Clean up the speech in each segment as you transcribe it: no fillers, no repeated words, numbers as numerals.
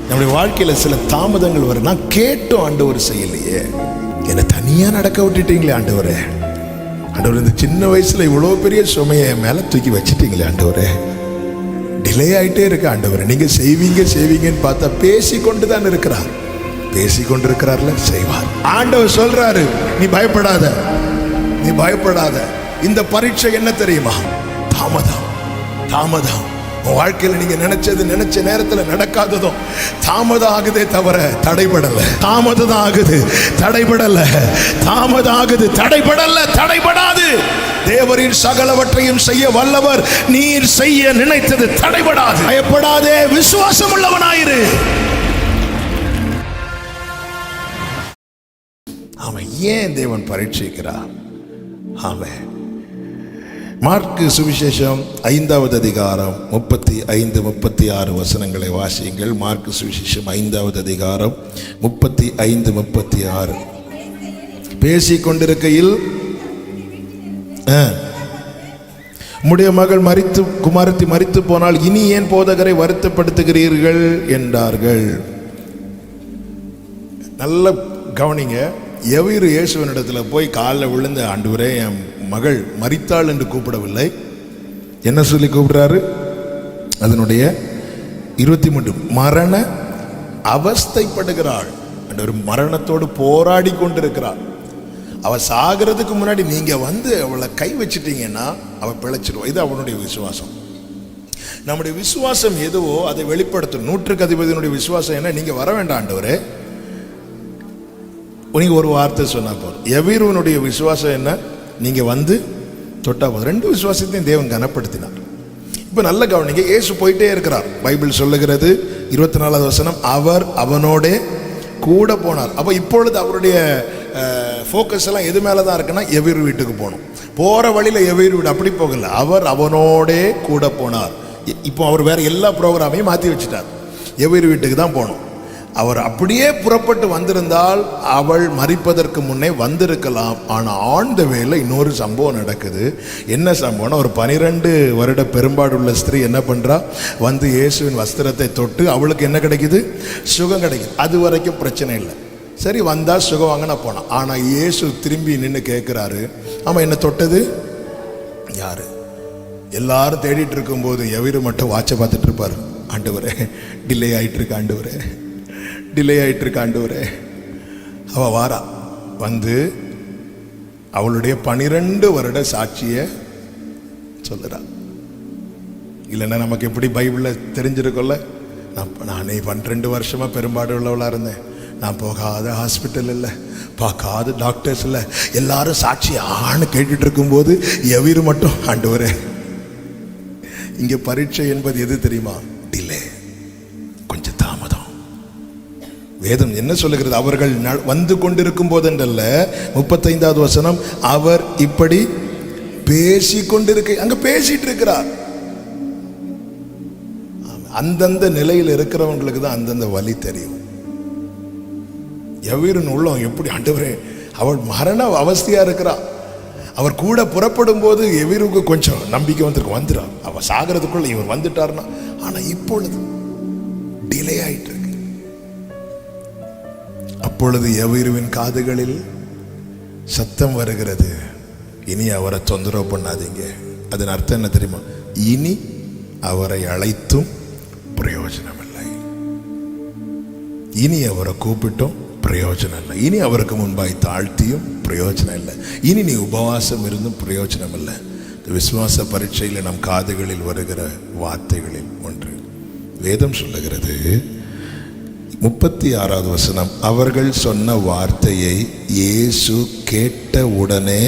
நம்முடைய வாழ்க்கையில சில தாமதங்கள் வரும். நான் கேட்டோம் ஆண்டவர் செய்யலையே, என்னை தனியா நடக்க விட்டுட்டீங்களே ஆண்டவரே. ஆண்டவர், இந்த சின்ன வயசுல இவ்வளவு பெரிய சுமையை என் மேல தூக்கி வச்சுட்டீங்களே ஆண்டவரே. டிலே ஆயிட்டே இருக்கு ஆண்டவரே. நீங்க செய்வீங்கன்னு பார்த்தா பேசிக்கொண்டு தான் இருக்கிறார். பேசிக்கொண்டு இருக்கிறார்ல, செய்வார். ஆண்டவர் சொல்றாரு, நீ பயப்படாத. இந்த பரீட்சை என்ன தெரியுமா? தாமதம். உன் வாழ்க்கையில் நீங்க நினைச்ச நேரத்தில் நடக்காததும் தாமதம் ஆகுதே தவிர தடைபடல. தடைபடாது. தேவரின் சகலவற்றையும் செய்ய வல்லவர். நீர் செய்ய நினைத்தது தடைபடாது. பயப்படாதே, விசுவாசம் உள்ளவனாயிரு. அவன் ஏன் தேவன் பரீட்சிக்கிறார்? அவன் மார்க்கு சுவிசேஷம் 5வது அதிகாரம் 35-36 வசனங்களை வாசியுங்கள். மார்க்கு சுவிசேஷம் 5வது அதிகாரம் 35-36. பேசிக்கொண்டிருக்கையில், உம்முடைய மகள் குமாரத்தி மரித்து போனால் இனி ஏன் போதகரை வருத்தப்படுத்துகிறீர்கள் என்றார்கள். நல்ல கவனிங்க. எவீரு இயேசுவனிடத்துல போய் காலில் விழுந்த, ஆண்டவரே என் மகள் மரித்தாள் என்று கூப்பிடவில்லை. என்ன சொல்லி கூப்பிடுறாரு? அதனுடைய 23 மரண அவஸ்தைப்படுகிறாள். ஆண்டவர் மரணத்தோடு போராடி கொண்டிருக்கிறாள். அவ சாகிறதுக்கு முன்னாடி நீங்க வந்து அவளை கை வச்சிட்டீங்கன்னா அவ பிழைச்சிருவா. இது அவனுடைய விசுவாசம். நம்முடைய விசுவாசம் எதுவோ அதை வெளிப்படுத்தும். 100க்கு அதிபதியினுடைய விசுவாசம் என்ன? நீங்க வர வேண்டாம் ஆண்டவரே, நீங்க ஒரு வார்த்தை சொன்னா போதும். எவீருவனுடைய விசுவாசம் என்ன? நீங்க வந்து தொட்டா போதும். 2 விசுவாசத்தையும் தேவன் கனப்படுத்தினார். இப்ப நல்ல கவனிங்க. இயேசு போயிட்டே இருக்கிறார். பைபிள் சொல்லுகிறது 24வது வசனம், அவர் அவனோட கூட போனார். அப்ப இப்பொழுது அவருடைய ஃபோக்கஸ் எல்லாம் எது மேலதான் இருக்குன்னா, எவீரு வீட்டுக்கு போகணும். போற வழியில எவீரு வீடு அப்படி போகல, அவர் அவனோட கூட போனார். இப்போ அவர் வேற எல்லா ப்ரோக்ராமையும் மாத்தி வச்சுட்டார். எவீரு வீட்டுக்கு தான் போகணும். அவர் அப்படியே புறப்பட்டு வந்திருந்தால் அவள் மரிப்பதற்கு முன்னே வந்திருக்கலாம். ஆனால் ஆழ்ந்த வேலை இன்னொரு சம்பவம் நடக்குது. என்ன சம்பவம்னா, ஒரு 12 வருட பெரும்பாடுள்ள ஸ்திரீ என்ன பண்றா? வந்து இயேசுவின் வஸ்திரத்தை தொட்டு அவளுக்கு என்ன கிடைக்குது? சுகம் கிடைக்குது. அது வரைக்கும் பிரச்சனை இல்லை. சரி, வந்தா சுகம் வாங்கினா போனான். ஆனால் இயேசு திரும்பி நின்று கேட்கிறாரு, ஆமா என்ன தொட்டது யாரு? எல்லாரும் தேடிட்டு இருக்கும்போது எவரு மட்டும் வாட்சை பார்த்துட்டு இருப்பாரு. ஆண்டவரே டிலே ஆயிட்டு இருக்கு ஆண்டவரே. அவ வாரா வந்து அவளுடைய 12 வருட சாட்சிய சொல்லுறா. இல்லைன்னா நமக்கு எப்படி பைபிள்ல தெரிஞ்சிருக்கோல்ல, நானே 12 வருஷமா பெரும்பாடு உள்ளவளா இருந்தேன். நான் போகாத ஹாஸ்பிட்டல் இல்லை, பார்க்காத டாக்டர்ஸ் இல்லை, எல்லாரும் சாட்சி ஆன்னு கேட்டுட்டு இருக்கும்போது எவரு மட்டும் ஆண்டவரே. இங்க பரீட்சை என்பது எது தெரியுமா? டிலே, கொஞ்சம் தாமதம். வேதம் என்ன சொல்லுகிறது? அவர்கள் வந்து கொண்டிருக்கும் போது என்றல்ல. 35வது வசனம், அவர் இப்படி பேசிக்கொண்டிருக்க, அங்க பேசிட்டு இருக்கிறார். அந்தந்த நிலையில் இருக்கிறவங்களுக்கு தான் அந்தந்த வழி தெரியும். எவரின் உள்ளம் எப்படி, ஆண்டவரே அவள் மரண அவஸ்தையா இருக்கிறா. அவர் கூட புறப்படும் போது எவருக்கு கொஞ்சம் நம்பிக்கை வந்துடா, அவ சாகிறதுக்குள்ள இவர் வந்துட்டார்னா. ஆனா இப்பொழுது டிலே ஆயிட்டு இருக்கு. அப்பொழுது எவருவின் காதுகளில் சத்தம் வருகிறது, இனி அவரை தொந்தரவு பண்ணாதீங்க. அதன் அர்த்தம் என்ன தெரியுமா? இனி அவரை அழைத்தும் பிரயோஜனம் இல்லை, இனி அவரை கூப்பிட்டும் பிரயோஜனம் இல்லை, இனி அவருக்கு முன்பாய் தாழ்த்தியும் பிரயோஜனம் இல்லை, இனி நீ உபவாசம் இருந்தும் பிரயோஜனம் இல்லை. விசுவாச பரீட்சையில் நம் காதுகளில் வருகிற வார்த்தைகளில் ஒன்று வேதம் சொல்லுகிறது. 36வது வசனம், அவர்கள் சொன்ன வார்த்தையை இயேசு கேட்ட உடனே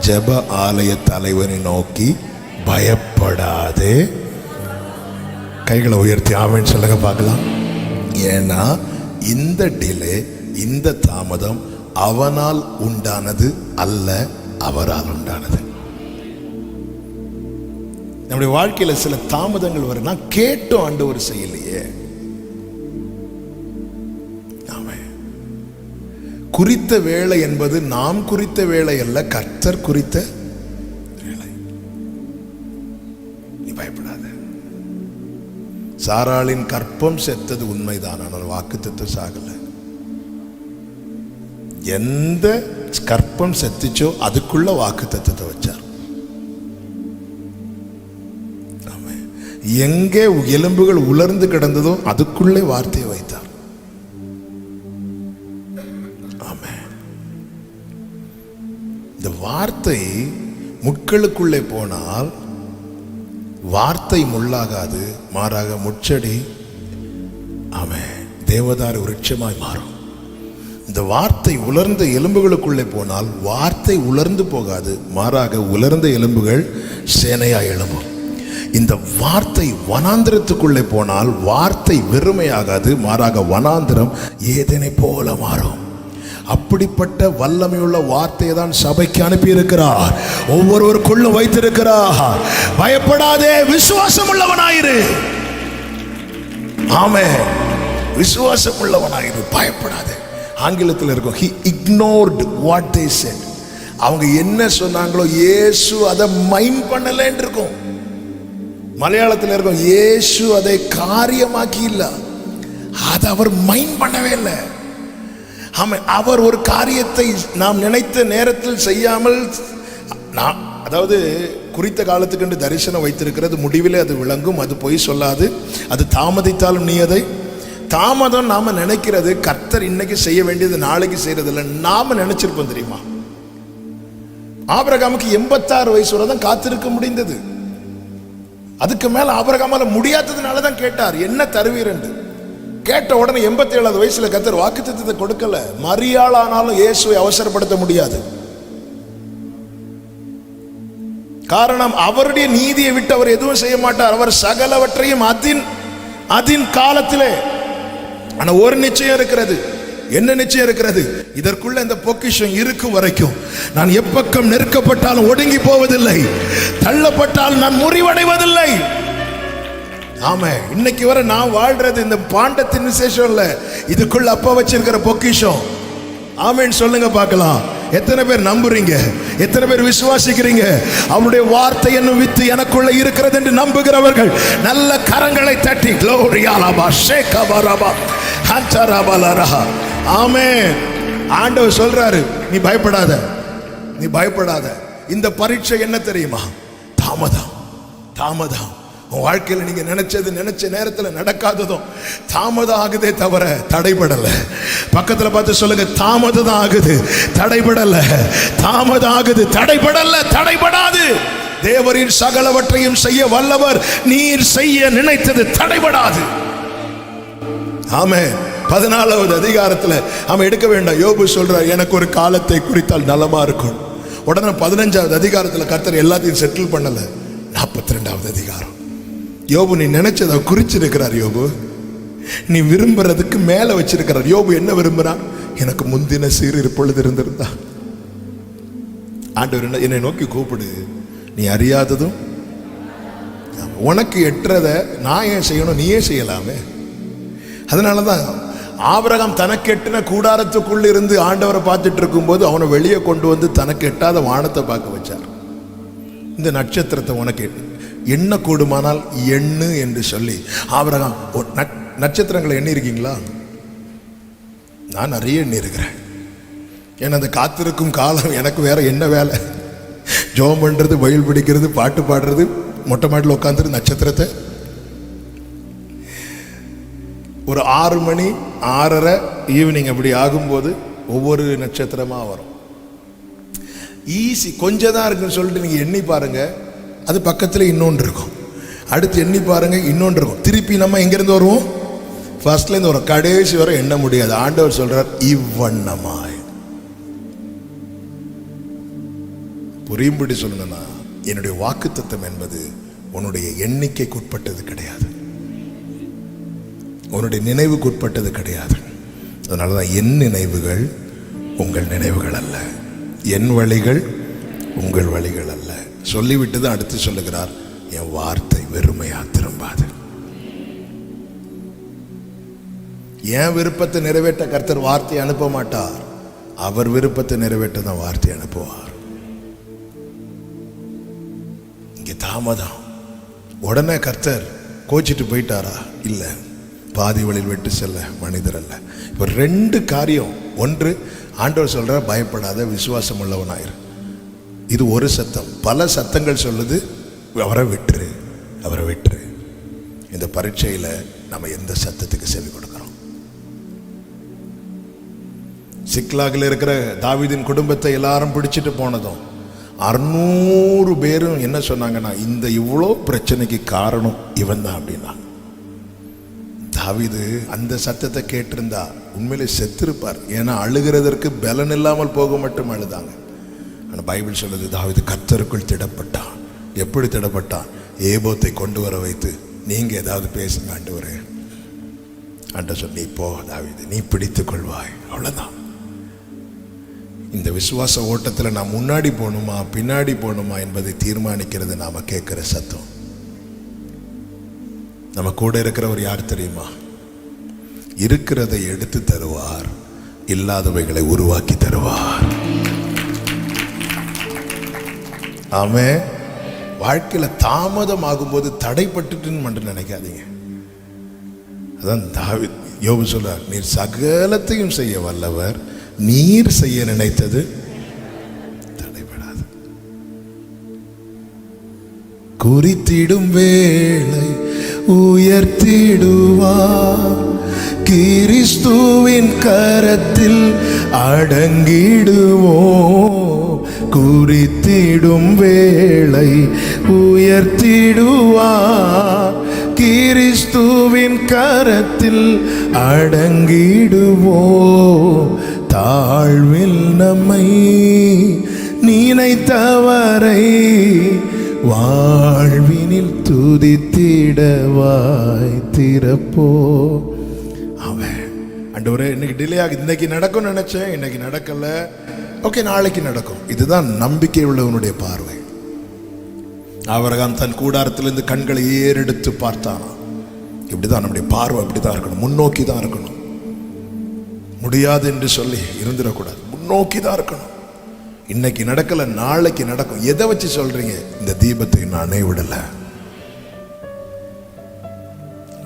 ஜெப ஆலய தலைவனை நோக்கி, பயப்படாதே. கைகளை உயர்த்தி ஆமென் சொல்லுங்க பார்க்கலாம். ஏன்னா இந்த டிலே, இந்த தாமதம் அவனால் உண்டானது அல்ல, அவரால் உண்டானது. நம்முடைய வாழ்க்கையில சில தாமதங்கள் வரும். நான் கேட்டோம் ஆண்டவர் செய்யலையே. குறித்த வேலை என்பது நாம் குறித்த வேலை அல்ல, கர்த்தர் குறித்த வேலை. நீ பயப்படாத. சாராளின் கற்பம் செத்தது உண்மைதான், ஆனால் வாக்குத்தத்தம் சாகல. எந்த கற்பம் செத்துச்சோ அதுக்குள்ள வாக்குத்தத்தத்தை வச்சார். எங்கே எலும்புகள் உலர்ந்து கிடந்ததோ அதுக்குள்ளே வார்த்தையை வைத்தார். ஆமென். இந்த வார்த்தை முட்களுக்குள்ளே போனால் வார்த்தை முள்ளாகாது, மாறாக முட்செடி ஆமென் தேவதாரு விருட்சமாய் மாறும். இந்த வார்த்தை உலர்ந்த எலும்புகளுக்குள்ளே போனால் வார்த்தை உலர்ந்து போகாது, மாறாக உலர்ந்த எலும்புகள் சேனையாய் எழும்பும். இந்த வார்த்தை வனாந்திரத்துக்குள்ளே போனால் வார்த்தை வெறுமையாகாது, மாறாக வனாந்திரம் ஏதேனை போல மாறும். அப்படிப்பட்ட வல்லமையுள்ள வார்த்தையை தான் சபைக்கு அனுப்பி இருக்கிறார், ஒவ்வொருவருக்குள்ளும் வைத்திருக்கிறார். பயப்படாதே, விசுவாசம் உள்ளவனாயிரு. ஆமென். விசுவாசம் உள்ளவனாயிரு, பயப்படாதே. ஆங்கிலத்தில் இருக்கும் he ignored what they said. அவங்க என்ன சொன்னாங்களோ இயேசு அதை மைண்ட் பண்ணலன்னு இருக்கும். மலையாளத்தில் இருக்கும் இயேசு அதை காரியமாக்கி இல்ல, அதை அவர் மைண்ட் பண்ணவே இல்லை. ஆமாம், அவர் ஒரு காரியத்தை நாம் நினைத்த நேரத்தில் செய்யாமல், அதாவது குறித்த காலத்துக்கு தரிசனம் வைத்திருக்கிறது, முடிவிலே அது விளங்கும், அது பொய் சொல்லாது. அது தாமதித்தாலும் நீ அதை தாமதம் நாம நினைக்கிறது, கர்த்தர் இன்னைக்கு செய்ய வேண்டியது நாளைக்கு செய்யறது இல்லை, நாம நினைச்சிருப்போம். தெரியுமா, ஆபிரகாமுக்கு 86 வயசு வரை தான் காத்திருக்க முடிந்தது. அதுக்கு மேல ஆபிரகாமால முடியாததுனால தான் கேட்டார், என்ன தருவீர் என்று. கேட்ட உடனே 87 வயசுல கர்த்தர் வாக்குத்தத்தத்தை கொடுக்கல. மரியாள் ஆனாலும் இயேசுவை அவசரப்படுத்த முடியாது. காரணம், அவருடைய நீதியை விட்டு அவர் எதுவும் செய்ய மாட்டார். அவர் சகலவற்றையும் அதின் காலத்திலே. ஆனா ஒரு நிச்சயம் இருக்கிறது. என்ன நிச்சயம் இருக்கிறது? இதற்குள்ள இந்த பொக்கிஷம் இருக்கும் வரைக்கும் நான் எப்பக்கம் நெருக்கப்பட்டாலும் ஒடுங்கி போவதில்லை, தள்ளப்பட்டால் நான் முறிவடைவதில்லை. ஆமா, இன்னைக்கு வரை நான் வாழ்றது இந்த பாண்டத்தின் விசேஷம் இல்ல, இதுக்குள்ள அப்பா வச்சிருக்கிற பொக்கிஷம். ஆமென் சொல்லுங்க பார்க்கலாம். எத்தனை பேர் நம்புறீங்க? எத்தனை பேர் விசுவாசிக்கிறீங்க? அவருடைய வார்த்தை என்னும் வித்து எனக்குள்ள இருக்கிறது என்று நம்புகிறவர்கள் நல்ல கரங்களை தட்டி க்ளோரியாலபா ஷேகபரபா ஹந்தரபலரஹ. ஆமென். ஆண்டவர் சொல்றாரு, நீ பயப்படாத, நீ பயப்படாத. இந்த பரீட்சை என்ன தெரியுமா? தாமதம். தாமதம். உன் வாழ்க்கையில் நீங்க நினைச்ச நேரத்தில் நடக்காததும் தாமதம் ஆகுதே தவிர தடைபடல. பக்கத்துல பார்த்து சொல்லுங்க, தாமதம் ஆகுது, தடைபடல. தாமதம் ஆகுது, தடைபடல, தடைபடாது. தேவரின் சகலவற்றையும் செய்ய வல்லவர், நீர் செய்ய நினைத்தது தடைபடாது. ஆமென். 14வது அதிகாரத்துல அவன் எடுக்க வேண்டாம். யோபு சொல்றார், எனக்கு ஒரு காலத்தை குறித்தால் நலமா இருக்கும். உடனே 15வது அதிகாரத்துல கர்த்தர் எல்லாத்தையும் செட்டில் பண்ணல. 42வது அதிகாரம் யோபு நீ நினைச்சதை குறிச்சிருக்கிறார். யோபு நீ விரும்புறதுக்கு மேல வச்சிருக்கிறார். யோபு என்ன விரும்புறான்? எனக்கு முந்தின சீர் இப்பொழுது இருந்திருந்தா. ஆண்டவர் என்னை நோக்கி கூப்பிடு, நீ அறியாததும் உனக்கு எட்டுறத நான் ஏன் செய்யணும், நீயே செய்யலாமே. அதனாலதான் ஆபிரகாம் தனக்கு எட்டின கூடாரத்துக்குள்ள இருந்து ஆண்டவரை பார்த்துட்டு இருக்கும் போது அவனை வெளியே கொண்டு வந்து தனக்கு எட்டாத வானத்தை பார்க்க வச்சார். இந்த நட்சத்திரத்தை உனக்கு எண்ண கூடுமானால் எண்ணு என்று சொல்லி ஆபிரகாம். நட்சத்திரங்களை எண்ணி இருக்கீங்களா? நான் நிறைய எண்ணி இருக்கிறேன். ஏன்னா அந்த காத்திருக்கும் காலம் எனக்கு வேற என்ன வேலை? ஜோம் பண்றது, வயல் பிடிக்கிறது, பாட்டு பாடுறது, மொட்டை மாட்டில் உட்காந்துரு நட்சத்திரத்தை. ஒரு 6 மணி 6:30 ஈவினிங் அப்படி ஆகும்போது ஒவ்வொரு நட்சத்திரமா வரும். ஈஸி, கொஞ்சம் தான் இருக்குன்னு சொல்லிட்டு நீங்க எண்ணி பாருங்க, அது பக்கத்தில் இன்னொன்று இருக்கும். அடுத்து எண்ணி பாருங்க, இன்னொன்று இருக்கும். திருப்பி நம்ம எங்கிருந்து வருவோம்? ஃபர்ஸ்ட்லேருந்து வரும். கடைசி வரை எண்ண முடியாது. ஆண்டவர் சொல்றார், இவ்வண்ணமாய். புரியும்படி சொல்லணும்னா, என்னுடைய வாக்குத்தத்தம் என்பது உன்னுடைய எண்ணிக்கைக்கு உட்பட்டது கிடையாது, உன்னுடைய நினைவுக்கு உட்பட்டது கிடையாது. அதனாலதான் என் நினைவுகள் உங்கள் நினைவுகள் அல்ல, என் வழிகள் உங்கள் வழிகள் அல்ல. சொல்லிவிட்டு தான் அடுத்து சொல்லுகிறார், என் வார்த்தை வெறுமையா திரும்பாது. என் விருப்பத்தை நிறைவேற்ற கர்த்தர் வார்த்தையை அனுப்ப மாட்டார், அவர் விருப்பத்தை நிறைவேற்ற தான் வார்த்தை அனுப்புவார். இங்கே தாமதம். உடனே கர்த்தர் கோச்சிட்டு போயிட்டாரா? இல்லை, பாதி வழியில் விட்டு செல்ல மனிதர் அல்ல. இப்போ 2 காரியம். ஒன்று, ஆண்டவர் சொல்ற பயப்படாத, விசுவாசம் உள்ளவனாயிரு. இது ஒரு சத்தம். பல சத்தங்கள் சொல்லுது அவரை விட்டுரு, அவரை விட்டுரு. இந்த பரீட்சையில் நம்ம எந்த சத்தத்துக்கு செவி கொடுக்கிறோம்? சிக்லாகில் இருக்கிற தாவீதின் குடும்பத்தை எல்லாரும் பிடிச்சிட்டு போனதும் 600 பேரும் என்ன சொன்னாங்கன்னா, இந்த இவ்வளோ பிரச்சனைக்கு காரணம் இவன் தான் அப்படின்னா. தாவீது அந்த சத்தத்தை கேட்டிருந்தா உண்மையிலே செத்திருப்பார். ஏன்னா அழுகிறதற்கு பலன் இல்லாமல் போக மட்டும் அழுதாங்க. ஆனால் பைபிள் சொல்லுது, தாவீது கர்த்தருக்குள் திடப்பட்டான். எப்படி திடப்பட்டான்? ஏபோத்தை கொண்டு வர வைத்து, நீங்க ஏதாவது பேசுங்க ஆண்டவரே. ஆண்டவர் சொல்லி, இப்போ தாவீது நீ பிடித்துக் கொள்வாய், அவ்வளவுதான். இந்த விசுவாச ஓட்டத்தில் நான் முன்னாடி போகணுமா பின்னாடி போகணுமா என்பதை தீர்மானிக்கிறது நாம கேட்கிற சத்தம். நம்ம கூட இருக்கிறவர் யார் தெரியுமா? இருக்கிறதை எடுத்து தருவார், இல்லாதவைகளை உருவாக்கி தருவார். ஆமே. வாழ்க்கையில தாமதம் ஆகும்போது தடைப்பட்டுட்டுன்னு மட்டும் நினைக்காதீங்க. அதான் தாவீது, யோபு சொல்றார், நீர் சகலத்தையும் செய்ய வல்லவர், நீர் செய்ய நினைத்தது தடைபடாது. குறித்திடும் வேளை உயர்த்திடுவார், கிறிஸ்துவின் கரத்தில் அடங்கிடுவோம். குறித்திடும் வேளை உயர்த்திடுவார், கிறிஸ்துவின் கரத்தில் அடங்கிடுவோம். தாழ்வில் நம்மை நினைத்தவரை வாழ்வினில் துதித்திடவாய் திறப்போ. அவன் ஆண்டவரே இன்னைக்கு டிலே ஆகுது, இன்னைக்கு நடக்கும் நினைச்சேன், இன்னைக்கு நடக்கல, ஓகே நாளைக்கு நடக்கும். இதுதான் நம்பிக்கை உள்ளவனுடைய பார்வை. ஆபிரகாம் தன் கூடாரத்திலிருந்து கண்களை ஏறெடுத்து பார்த்தானா. இப்படிதான் நம்முடைய பார்வை, இப்படிதான் இருக்கணும், முன்னோக்கி தான் இருக்கணும். முடியாது என்று சொல்லி இருந்துடக்கூடாது, முன்னோக்கி தான் இருக்கணும். இன்னைக்கு நடக்கல, நாளைக்கு நடக்கும். எதை வச்சு சொல்றீங்க? இந்த தீபத்தை நானே விடல.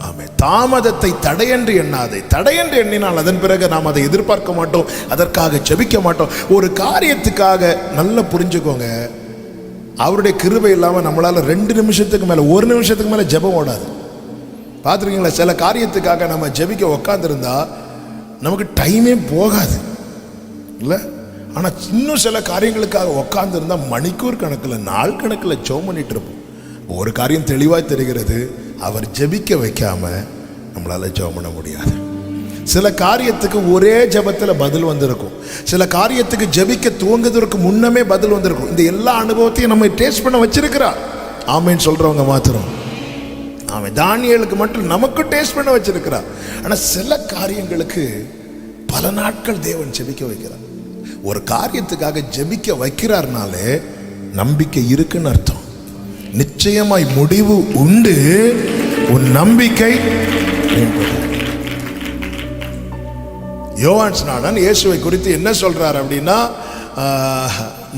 ஆமே. தாமதத்தை தடையென்று எண்ணாதே. தடையென்று எண்ணினால் அதன் பிறகு நாம் அதை எதிர்பார்க்க மாட்டோம், அதற்காக ஜெபிக்க மாட்டோம். ஒரு காரியத்துக்காக நல்லா புரிஞ்சுக்கோங்க, அவருடைய கிருபை இல்லாம நம்மளால 2 நிமிஷத்துக்கு மேல 1 நிமிஷத்துக்கு மேல ஜெபம் ஓடாது. பார்த்துருக்கீங்களா? சில காரியத்துக்காக நம்ம ஜெபிக்க உக்காந்துருந்தா நமக்கு டைமே போகாது இல்லை? ஆனால் இன்னும் சில காரியங்களுக்காக உக்காந்துருந்தா மணிக்கூர் கணக்கில் நாள் கணக்கில் ஜெபம் பண்ணிட்டு இருப்போம். ஒரு காரியம் தெளிவாக தெரிகிறது, அவர் ஜெபிக்க வைக்காம நம்மளால ஜெபம் பண்ண முடியாது. சில காரியத்துக்கு ஒரே ஜெபத்தில் பதில் வந்திருக்கும், சில காரியத்துக்கு ஜெபிக்க துவங்குவதற்கு முன்னமே பதில் வந்திருக்கும். இந்த எல்லா அனுபவத்தையும் நம்ம டேஸ்ட் பண்ண வச்சிருக்கிறார். ஆமேன்னு சொல்றவங்க மாத்திரம். அவன் தானியேலுக்கு மட்டும் நமக்கு டேஸ்ட் பண்ண வச்சிருக்கிறார். ஆனால் சில காரியங்களுக்கு பல நாட்கள் தேவன் ஜெபிக்க வைக்கிறார். ஒரு காரியத்துக்காக ஜெபிக்க வைக்கிறார்னாலே நம்பிக்கை இருக்குன்னு அர்த்தம். நிச்சயமாய் முடிவு உண்டு, உன் நம்பிக்கை. யோவான் ஸ்நானன் இயேசுவை குறித்து என்ன சொல்றார் அப்படின்னா,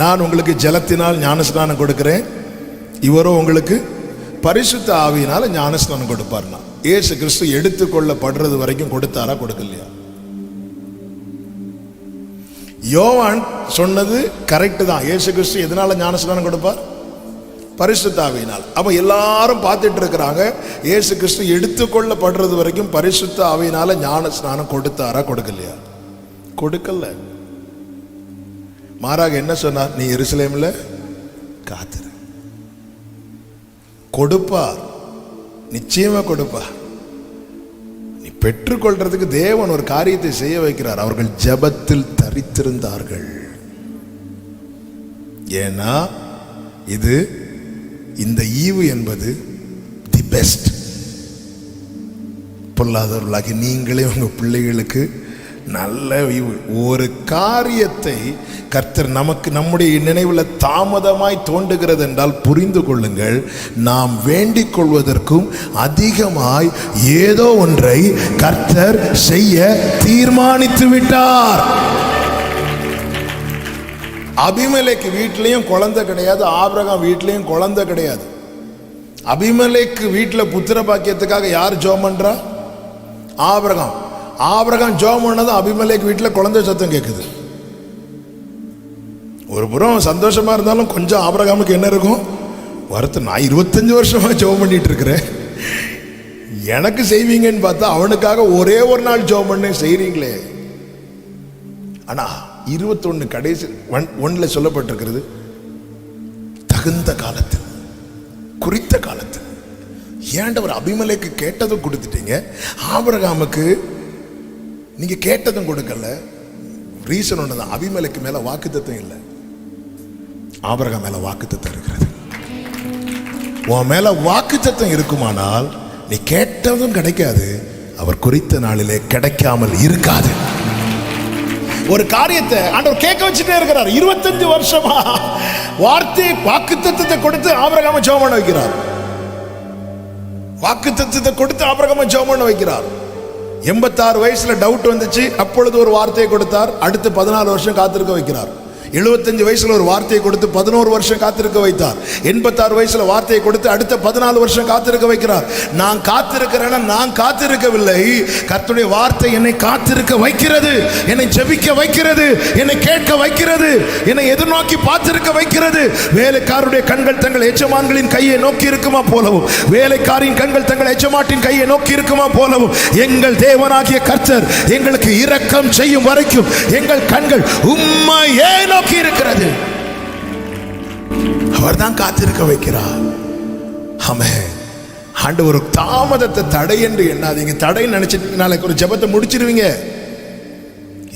நான் உங்களுக்கு ஜலத்தினால் ஞானஸ்நானம் கொடுக்கிறேன், இவரோ உங்களுக்கு பரிசுத்த ஆவியினால ஞானஸ்நானம் கொடுப்பார்னா. இயேசு கிறிஸ்து எடுத்துக்கொள்ளப்படுறது வரைக்கும் கொடுத்தாரா? கொடுக்கலையா? யோவான் சொன்னது கரெக்ட் தான். இயேசு கிறிஸ்து எதனால ஞானஸ்நானம் கொடுப்பார்? பரிசுத்த ஆவியினால். அப்ப எல்லாரும் பார்த்துட்டு இருக்கிறாங்க, இயேசு கிறிஸ்து எடுத்துக்கொள்ளப்படுறது வரைக்கும் பரிசுத்த ஆவியினால ஞானஸ்நானம் கொடுத்தாரா? கொடுக்கலையா? கொடுக்கல. மாறாக என்ன சொன்னார்? நீ எருசலேம்ல காத்துரு, கொடுப்பார், நிச்சயமா கொடுப்பார். நீ பெற்றுக்கொள்றதுக்கு தேவன் ஒரு காரியத்தை செய்ய வைக்கிறார். அவர்கள் ஜெபத்தில் தரித்திருந்தார்கள். ஏன்னா இது இந்த ஈவு என்பது தி பெஸ்ட். பொல்லாதவர்களாகி நீங்களே உங்க பிள்ளைகளுக்கு நல்ல ஈவு. ஒரு காரியத்தை கர்த்தர் நமக்கு நம்முடைய நினைவில் தாமதமாய் தோன்றுகிறது என்றால் புரிந்து கொள்ளுங்கள், நாம் வேண்டிக் கொள்வதற்கும் அதிகமாய் ஏதோ ஒன்றை கர்த்தர் செய்ய தீர்மானித்து விட்டார். அபிமெலேக்கு வீட்டிலையும் குழந்தை கிடையாது, ஆபிரகாம் வீட்டிலையும் குழந்தை கிடையாது. அபிமெலேக்கு வீட்டில் புத்திர பாக்கியத்துக்காக யார் ஜெபம் பண்றா? ஆபிரகாம். ஆபிரகாம் ஜெபம் பண்ணதும் அபிமெலேக்கு வீட்டில் குழந்தை சத்தம் கேட்குது. ஒரு புறம் சந்தோஷமா இருந்தாலும் கொஞ்சம் ஆபிரகாமுக்கு என்ன இருக்கும்? வருத்தம். நான் 25 வருஷமா ஜெபம் பண்ணிட்டு இருக்கிறேன், எனக்கு செய்வீங்கன்னு பார்த்தா அவனுக்காக ஒரே ஒரு நாள் ஜெபம் பண்ண செய்றீங்களே. ஆனா 21 கடைசி 1 சொல்லப்பட்டிருக்கிறது, தகுந்த காலத்தில், குறித்த காலத்தில். ஏண்டவர் அபிமெலேக்கு கேட்டதும் கொடுத்துட்டீங்க, ஆபிரகாமுக்கு நீங்க கேட்டதும் கொடுக்கல. ரீசன் ஒண்ணுதான், அபிமெலேக்கு மேல வாக்குத்தத்தம் இல்லை, ஆபிரகாம் மேல வாக்குத்தத்தம் இருக்கிறது. உன் மேல வாக்குத்தத்தம் இருக்குமானால் நீ கேட்டதும் கிடைக்காது, அவர் குறித்த நாளிலே கிடைக்காமல் இருக்காது. ஒரு காரியத்தை ஆண்டவர் கேட்க வச்சுட்டே இருக்கிறார். 25 வருஷமா வார்த்தை வாக்குத்தத்தத்தை கொடுத்து ஆபிரகாமை ஜெபம் பண்ண வைக்கிறார். வாக்குத்தத்தத்தை கொடுத்து ஆபிரகாமை ஜெபம் பண்ண வைக்கிறார். 86 வயசுல டவுட் வந்துச்சு, அப்பொழுது ஒரு வார்த்தையை கொடுத்தார். அடுத்து 14 வருஷம் காத்திருக்க வைக்கிறார். 75 வயசுல ஒரு வார்த்தையை கொடுத்து 11 வருஷம் காத்திருக்க வைத்தார். 86 வயசுல வார்த்தையை கொடுத்து அடுத்த 14 வருஷம் காத்திருக்க வைக்கிறார். நான் காத்திருக்கிறேன்னா நான் காத்திருக்கவில்லை, கர்த்தருடைய வார்த்தை என்னை காத்திருக்க வைக்கிறது, என்னை ஜெபிக்க வைக்கிறது, என்னை கேட்க வைக்கிறது, என்னை எதிர்நோக்கி பார்த்திருக்க வைக்கிறது. வேலைக்காரருடைய கண்கள் தங்கள் எஜமான்களின் கையை நோக்கி இருக்குமா போலவும், வேலைக்காரின் கண்கள் தங்கள் எஜமாட்டின் கையை நோக்கி இருக்குமா போலவும், எங்கள் தேவனாகிய கர்த்தர் எங்களுக்கு இரக்கம் செய்யும் வரைக்கும் எங்கள் கண்கள் உம்மையே இருக்கிறது. அவர்தான் காத்திருக்க வைக்கிறார். ஆமென். ஆண்டவர் தாமதத்தை தடை என்று எண்ணாதீங்க. தடை நினைச்சிட்டு நாளைக்கு ஒரு ஜெபத்தை முடிச்சிருவீங்க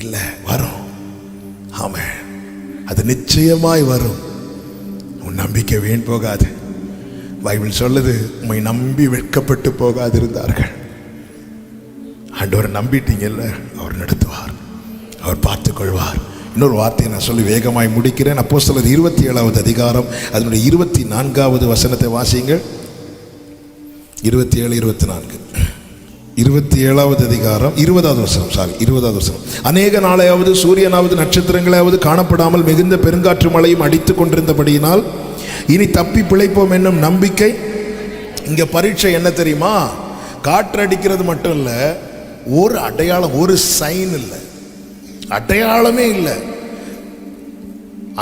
இல்ல, வரும். ஆமென். அது நிச்சயமாய் வரும். உன் நம்பிக்கை வீண் போகாது. பைபிள் சொல்லுது, உம்மை நம்பி வெட்கப்பட்டு போகாதிருந்தார்கள். ஆண்டவரை நம்பிட்டீங்கல்ல, அவர் நடத்துவார், அவர் பார்த்துக் கொள்வார். இன்னொரு வார்த்தையை நான் சொல்லி வேகமாய் முடிக்கிறேன். அப்போஸ்தலர் 27வது அதிகாரம் அதனுடைய 24வது வசனத்தை வாசியுங்கள். 27, 24. 27வது அதிகாரம் 20வது வசனம். 20வது வசனம். அநேக நாளையாவது சூரியனாவது நட்சத்திரங்களாவது காணப்படாமல் மிகுந்த பெருங்காற்று மழையும் அடித்துக் கொண்டிருந்தபடியினால் இனி தப்பி பிழைப்போம் என்னும் நம்பிக்கை. இங்க பரீட்சை என்ன தெரியுமா? காற்று அடிக்கிறது மட்டும் இல்ல, ஒரு அடையாளம், ஒரு சைன் இல்லை, அடையாளமே இல்லை.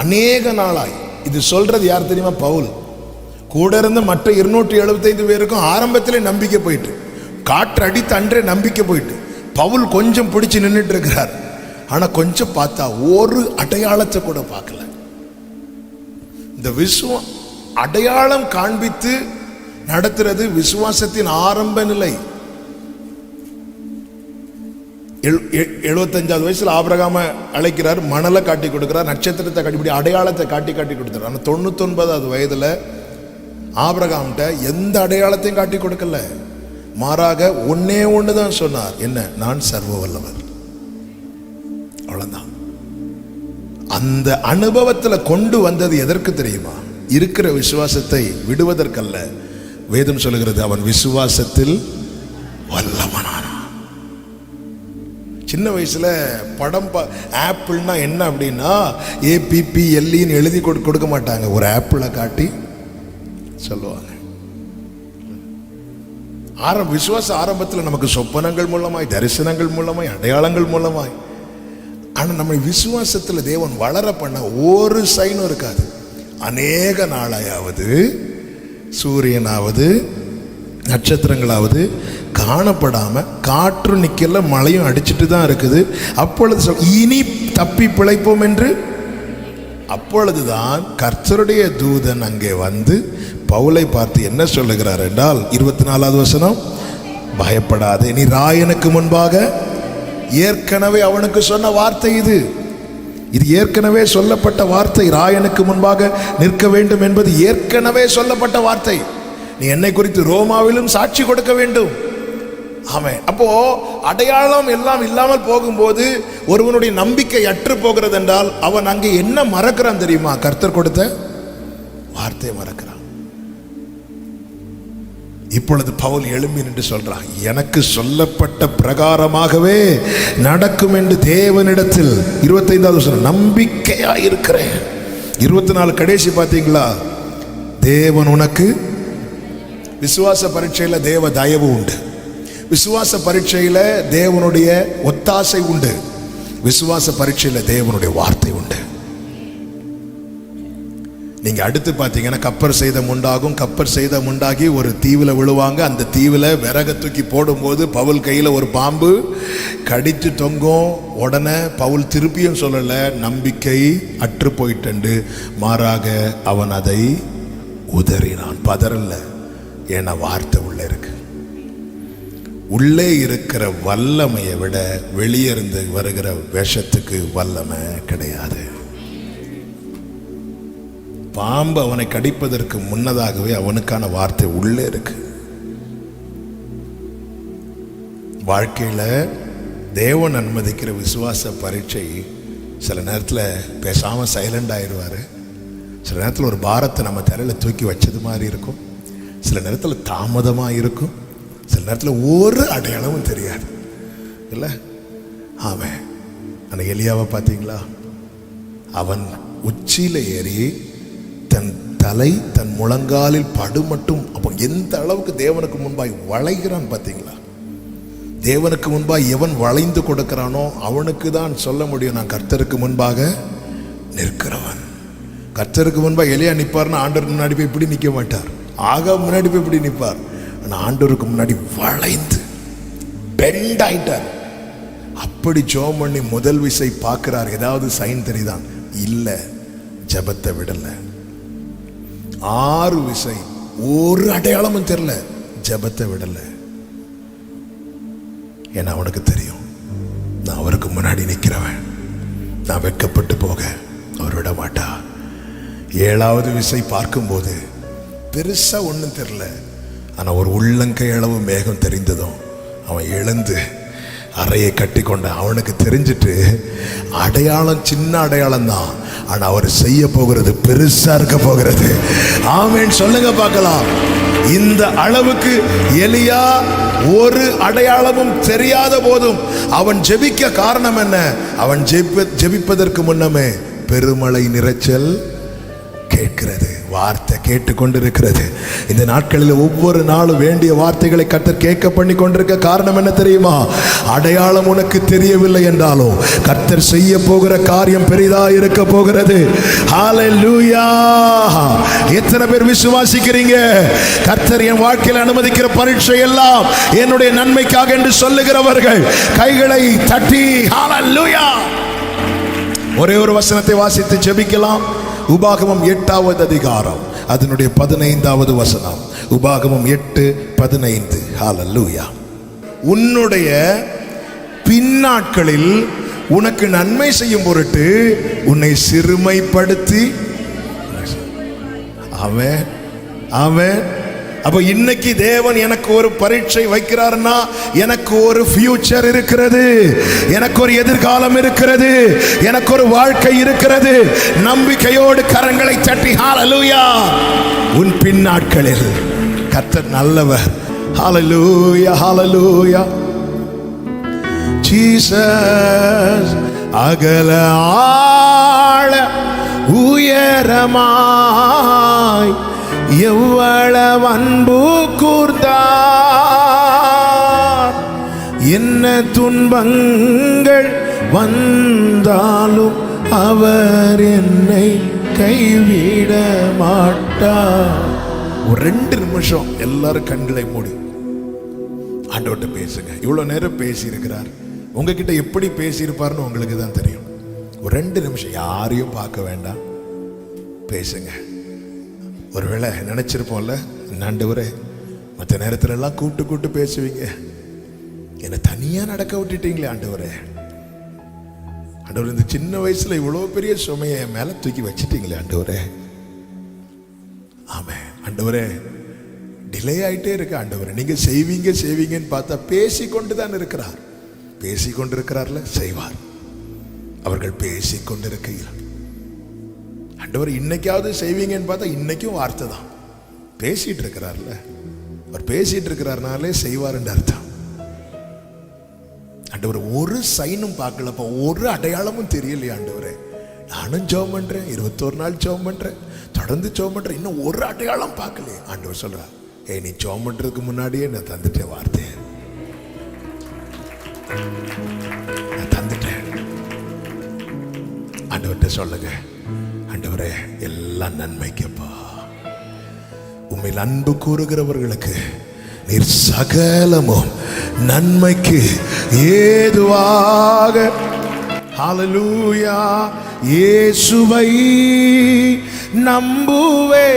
அநேக நாளாய். இது சொல்றது யார் தெரியுமா? பவுல். கூட இருந்த மற்ற 275 பேருக்கும் ஆரம்பத்திலே நம்பிக்கை போயிட்டு, காற்று அடித்து அன்றே நம்பிக்கை போயிட்டு, பவுல் கொஞ்சம் பிடிச்சு நின்றுட்டு இருக்கிறார். ஆனா கொஞ்சம் பார்த்தா ஒரு அடையாளத்தை கூட பார்க்கல. இந்த அடையாளம் காண்பித்து நடத்துறது விசுவாசத்தின் ஆரம்ப நிலை. 75வது வயசுல ஆபிரகாம அழைக்கிறார், மணலை காட்டி கொடுக்கிறார், நட்சத்திரத்தை காட்டி, அடையாளத்தை காட்டி கொடுத்தார். ஆனால் 99வது வயதுல ஆபிரகாம்கிட்ட எந்த அடையாளத்தையும் காட்டி கொடுக்கல. மாறாக ஒன்னே ஒண்ணுதான் சொன்னார். என்ன? நான் சர்வ வல்லவர். அவ்வளவுதான். அந்த அனுபவத்துல கொண்டு வந்தது எதற்கு தெரியுமா? இருக்கிற விசுவாசத்தை விடுவதற்கல்ல. வேதம் சொல்லுகிறது, அவன் விசுவாசத்தில் வல்லவனான. சின்ன வயசுல படம் ஆப்பிள்னா என்ன அப்படின்னா APPLEன்னு எழுதி கொடுக்க மாட்டாங்க, ஒரு ஆப்பிளை காட்டி சொல்லுவாங்க. விசுவாச ஆரம்பத்தில் நமக்கு சொப்பனங்கள் மூலமாய், தரிசனங்கள் மூலமாய், அடையாளங்கள் மூலமாய். ஆனா நம்ம விசுவாசத்தில் தேவன் வளர பண்ண ஒரு சைனும் இருக்காது. அநேக நாளாயாவது சூரியனாவது நட்சத்திரங்களாவது காணப்படாம, காற்று நிக்கல, மழையும் அடிச்சுட்டு தான் இருக்குது. அப்பொழுது இனி தப்பி பிழைப்போம் என்று. அப்பொழுதுதான் கர்த்தருடைய தூதன் அங்கே வந்து பவுலை பார்த்து என்ன சொல்லுகிறார் என்றால், 24வது வசனம், பயப்படாதே, நீ ராயனுக்கு முன்பாக. ஏற்கனவே அவனுக்கு சொன்ன வார்த்தை இது. இது ஏற்கனவே சொல்லப்பட்ட வார்த்தை. ராயனுக்கு முன்பாக நிற்க வேண்டும் என்பது ஏற்கனவே சொல்லப்பட்ட வார்த்தை. நீ என்னை குறித்து ரோமாவிலும் சாட்சி கொடுக்க வேண்டும். ஆமென். அப்போ அடையாளம் எல்லாம் இல்லாமல் போகும்போது ஒருவனுடைய நம்பிக்கை அற்று போகிறது என்றால் அவன் அங்கே என்ன மறக்கிறான் தெரியுமா? கர்த்தர் கொடுத்த வார்த்தையை மறக்கிறான். இப்பொழுது பவுல் எழும்பி நின்று சொல்றான், எனக்கு சொல்லப்பட்ட பிரகாரமாகவே நடக்கும் என்று தேவனிடத்தில் 25வது வசனம் நம்பிக்கையா இருக்கிறேன். 24 கடைசி பார்த்தீங்களா? தேவன் உனக்கு விசுவாச பரீட்சையில தேவ தயவு உண்டு. விசுவாச பரீட்சையில தேவனுடைய ஒத்தாசை உண்டு. விசுவாச பரீட்சையில தேவனுடைய வார்த்தை உண்டு. நீங்க அடுத்து பார்த்தீங்கன்னா கப்பர் சேதம் உண்டாகும். கப்பர் சேதம் உண்டாகி ஒரு தீவுல விழுவாங்க. அந்த தீவுல விறக தூக்கி போடும்போது பவுல் கையில ஒரு பாம்பு கடித்து தொங்கும். உடனே பவுல் திருப்பியும் சொல்லல, நம்பிக்கை அற்று போயிட்டு, மாறாக அவன் அதை உதறினான். பதறல, ஏன்னா வார்த்தை உள்ள இருக்கு. உள்ளே இருக்கிற வல்லமையை விட வெளியே இருந்து வருகிற விஷத்துக்கு வல்லமை கிடையாது. பாம்பு அவனை கடிப்பதற்கு முன்னதாகவே அவனுக்கான வார்த்தை உள்ளே இருக்கு. வாழ்க்கையில தேவன் அனுமதிக்கிற விசுவாச பரீட்சை சில நேரத்தில் பேசாம சைலண்ட் ஆயிடுவாரு. சில நேரத்தில் ஒரு பாரத்தை நம்ம தலையில தூக்கி வச்சது மாதிரி இருக்கும். சில நேரத்தில் தாமதமா இருக்கும். சில நேரத்தில் ஒரு அடையாளமும் தெரியாது இல்லை. ஆமாம், ஆனால் எலியாவை பார்த்தீங்களா? அவன் உச்சியில ஏறி தன் தலை தன் முழங்காலில் படு மட்டும். அப்போ எந்த அளவுக்கு தேவனுக்கு முன்பாய் வளைகிறான் பார்த்தீங்களா? தேவனுக்கு முன்பாய் எவன் வளைந்து கொடுக்கிறானோ அவனுக்கு தான் சொல்ல முடியும், நான் கர்த்தருக்கு முன்பாக நிற்கிறவன். கர்த்தருக்கு முன்பாக எலியா நிற்பார்னா ஆண்டவருக்கு முன்னாடி போய் இப்படி நிற்க மாட்டார். ஆக முன்னாடி போய் இப்படி நிற்பார். ஆனால் ஆண்டவருக்கு முன்னாடி வளைந்து பெண்ட் ஆயிட்டார். அப்படி ஜெபம் பண்ணி முதல் விசை பார்க்கிறார். ஏதாவது சைன் தெரியுதான்? இல்லை, ஜெபத்தை விடல. 6 விசை ஒரு அடையாளமும் தெரியல, ஜெபத்தை விடல. ஏன்னா அவனுக்கு தெரியும், நான் அவருக்கு முன்னாடி நிற்கிறவன், நான் வெட்கப்பட்டு போக அவர் விட மாட்டா. 7வது விசை பார்க்கும்போது பெருசா ஒன்றும் தெரியல, ஆனால் ஒரு உள்ளங்கை அளவு மேகம் தெரிந்ததும் அவன் எழுந்து அறையை கட்டி கொண்ட. அவனுக்கு தெரிஞ்சிட்டு அடையாளம் சின்ன அடையாளம் தான், ஆனா அவர் செய்ய போகிறது பெருசா இருக்க போகிறது. ஆமென் சொல்லுங்க பார்க்கலாம். இந்த அளவுக்கு எலியா ஒரு அடையாளமும் தெரியாத போதும் அவன் ஜெபிக்க காரணம் என்ன? அவன் ஜெபிப்பதற்கு முன்னமே பெருமழை நிறைச்சல் கேட்கிறது, வார்த்தை கேட்டுக்கொண்டிருக்கிறது. இந்த நாட்களில் ஒவ்வொரு நாளும் வேண்டிய வார்த்தைகளை கர்த்தர் கேட்க பண்ணி கொண்டிருக்க காரணம் என்ன தெரியுமா? அடையாளம் உனக்கு தெரியவில்லை என்றாலும் கர்த்தர் செய்ய போகிற காரியம் பெரிதா இருக்க போகிறது. ஹல்லேலூயா! எத்தனை பேர் விசுவாசிக்கிறீங்க? கர்த்தர் என் வாழ்க்கையில் அனுமதிக்கிற பரீட்சை எல்லாம் என்னுடைய நன்மைக்காக என்று சொல்லுகிறவர்கள் கைகளை தட்டி ஹல்லேலூயா! ஒரே ஒரு வசனத்தை வாசித்து ஜெபிக்கலாம். உபாகமம் 8வது அதிகாரம் அதனுடைய 15வது வசனம். உபாகமம் 8:15. ஹல்லேலூயா! உன்னுடைய பின்னாட்களில் உனக்கு நன்மை செய்யும் பொருட்டு உன்னை சிறுமைப்படுத்தி. ஆமென், ஆமென். அப்ப இன்னைக்கு தேவன் எனக்கு ஒரு பரீட்சை வைக்கிறார்னா எனக்கு ஒரு ஃபியூச்சர் இருக்கிறது, எனக்கு ஒரு எதிர்காலம் இருக்கிறது, எனக்கு ஒரு வாழ்க்கை இருக்கிறது. நம்பிக்கையோடு கரங்களை தட்டி ஹல்லேலூயா! உன் பின்னாட்களில் கர்த்தர் நல்லவர். ஹல்லேலூயா, ஹல்லேலூயா. ஜீசஸ் அகல ஆழ உயரமாய் எவ்வளவு அன்பு கூர்ந்தார். என்ன துன்பங்கள் வந்தாலும் அவர் என்னை கைவிட மாட்டார். ஒரு 2 நிமிஷம் எல்லாரும் கண்களை மூடி ஆண்டவர்கிட்ட பேசுங்க. இவ்வளவு நேரம் பேசி இருக்கிறார், உங்ககிட்ட எப்படி பேசியிருப்பார்னு உங்களுக்கு தான் தெரியும். ஒரு 2 நிமிஷம் யாரையும் பார்க்க வேண்டாம், பேசுங்க. ஒருவேளை நினைச்சிருப்போம்ல, ஆண்டவரே மற்ற நேரத்துல எல்லாம் கூப்பிட்டு பேசுவீங்க, என்னை தனியா நடக்க விட்டுட்டீங்களே ஆண்டவரே. ஆண்டவர், இந்த சின்ன வயசுல இவ்வளவு பெரிய சுமையை என் மேல தூக்கி வச்சிட்டீங்களே ஆண்டவரே. ஆமே ஆண்டவரே, டிலே ஆயிட்டே இருக்கு ஆண்டவரே. நீங்க செய்வீங்கன்னு பார்த்தா பேசிக்கொண்டு தான் இருக்கிறார். பேசிக்கொண்டிருக்கிறார்ல, செய்வார். அவர்கள் பேசிக்கொண்டிருக்கிறார். ஆண்டவர் இன்னைக்காவது செய்வீங்கன்னு பார்த்தா இன்னைக்கும் வார்த்தை தான். பேசிட்டு இருக்கிறார்ல, அவர் பேசிட்டு இருக்கிறார்னாலே செய்வார்ன்னு அர்த்தம். ஆண்டவர் ஒரு சைனும் பார்க்கலப்ப, ஒரு அடையாளமும் தெரியலையா ஆண்டவரே. நானும் ஜெபம் பண்றேன், 21 நாள் ஜெபம் பண்றேன், தொடர்ந்து ஜெபம் பண்றேன், இன்னும் ஒரு அடையாளம் பார்க்கலையே. ஆண்டவர் சொல்றார், நீ ஜெபம் பண்றதுக்கு முன்னாடியே நான் தந்துட்டேன் வார்த்தை, நான் தந்துட்டேன். ஆண்டவர்கிட்ட சொல்லுங்க, ஆண்டவரே எல்லாம் நன்மைக்கப்பா. உண்மையில் அன்பு கூறுகிறவர்களுக்கு நீர் சகலமும் நன்மைக்கு ஏதுவாக. ஹல்லேலூயா. இயேசுவை நம்புவே,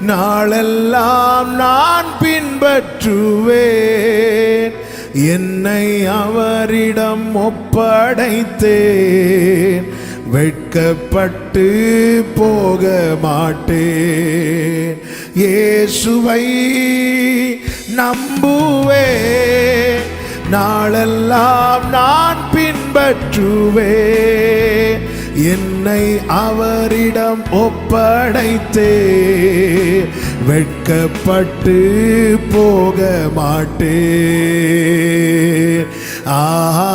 நாளெல்லாம் நான் பின்பற்றுவேன். என்னை அவரிடம் ஒப்படைத்தேன், வெட்கப்பட்டு போக மாட்டேன். இயேசுவை நம்புவேன், நாளெல்லாம் நான் பின்பற்றுவேன். என்னை அவரிடம் ஒப்படைத்தேன், வெட்கப்பட்டு போக மாட்டேன். ஆஹா